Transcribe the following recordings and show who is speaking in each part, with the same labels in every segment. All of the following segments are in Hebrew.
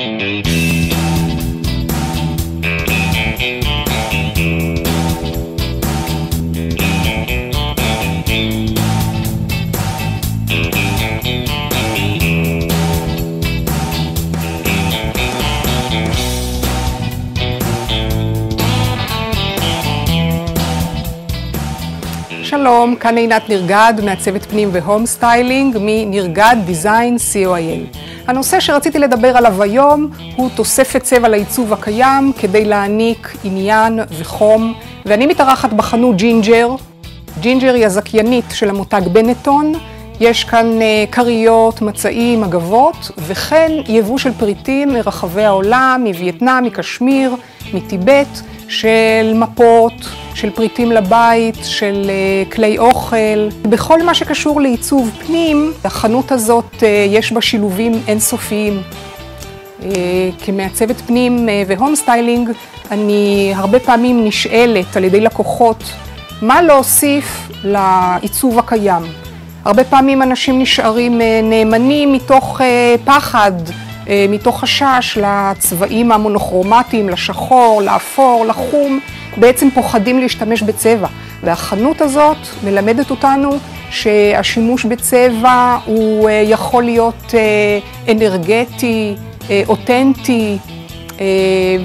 Speaker 1: שלום, כאן עינת נרגד, מעצבת פנים והום סטיילינג מנרגד דיזיין co.il. הנושא שרציתי לדבר עליו היום הוא תוספת צבע לעיצוב הקיים כדי להעניק עניין וחום, ואני מתארחת בחנות ג'ינג'ר. ג'ינג'ר היא הזכיינית של המותג בנטון. יש כאן כריות, מצעים, אגבות, וכן יבוא של פריטים מרחבי העולם, מווייטנאם, מקשמיר, מטיבט, של מפות, של פריטים לבית, של כלי אוכל. בכל מה שקשור לעיצוב פנים, החנות הזאת יש בה שילובים אינסופיים. כמעצבת פנים והום סטיילינג, אני הרבה פעמים נשאלת על ידי לקוחות מה להוסיף לעיצוב הקיים. הרבה פעמים אנשים נשארים נאמנים מתוך פחד, מתוך חשש לצבעים המונוכרומטיים, לשחור, לאפור, לחום, בעצם פוחדים להשתמש בצבע. והחנות הזאת מלמדת אותנו שהשימוש בצבע הוא יכול להיות אנרגטי, אותנטי,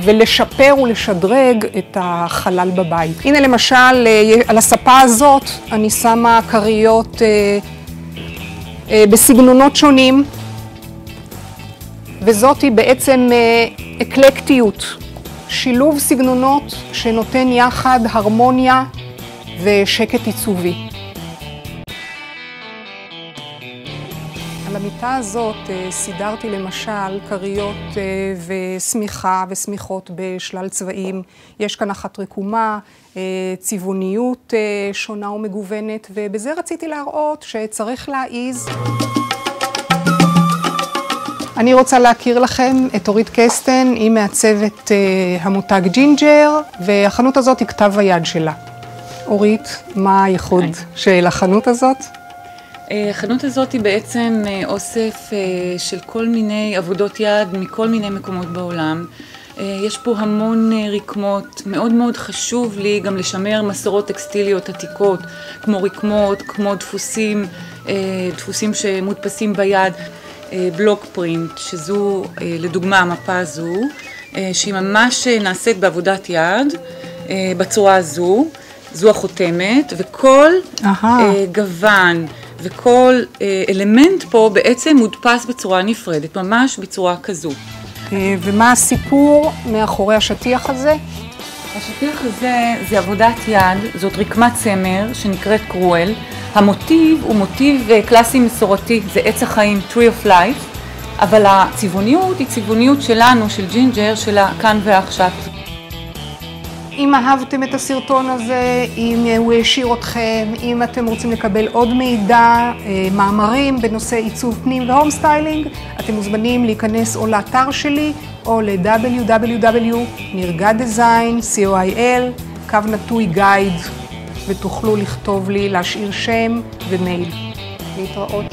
Speaker 1: ולשפר ולשדרג את החלל בבית. הנה למשל, על הספה הזאת אני שמה כריות בסגנונות שונים, וזאת היא בעצם אקלקטיות, שילוב סגנונות שנותן יחד הרמוניה ושקט עיצובי. על המיטה הזאת סידרתי למשל כריות ושמיכה ושמיכות בשלל צבעים. יש כאן אחת רקומה, צבעוניות שונה ומגוונת, ובזה רציתי להראות שצריך להעיז. אני רוצה להכיר לכם את אורית קסטן, היא מעצבת המותג ג'ינג'ר, והחנות הזאת היא כתב היד שלה. אורית, מה הייחוד של החנות הזאת?
Speaker 2: החנות הזאת היא בעצם אוסף של כל מיני עבודות יד מכל מיני מקומות בעולם. יש פה המון רקמות, מאוד מאוד חשוב לי גם לשמר מסורות טקסטיליות עתיקות, כמו רקמות, כמו דפוסים שמודפסים ביד. בלוק פרינט, שזו לדוגמה המפה הזו, שהיא ממש נעשית בעבודת יד, בצורה הזו, זו החותמת, וכל גוון וכל אלמנט פה בעצם מודפס בצורה נפרדת, ממש בצורה כזו.
Speaker 1: ומה הסיפור מאחורי השטיח הזה?
Speaker 2: השטיח הזה זה עבודת יד, זאת רקמת צמר שנקראת קרואל. המוטיב הוא מוטיב קלאסי מסורתי, זה עץ החיים, Tree of Life, אבל הצבעוניות היא צבעוניות שלנו, של ג'ינג'ר, של כאן ועכשיו.
Speaker 1: אם אהבתם את הסרטון הזה, אם הוא השאיר אתכם, אם אתם רוצים לקבל עוד מידע, מאמרים בנושא עיצוב פנים והום סטיילינג, אתם מוזמנים להיכנס או לאתר שלי או ל-www.nirgaddesign co.il/guide, ותוכלו לכתוב לי, להשאיר שם ומייל. להתראות.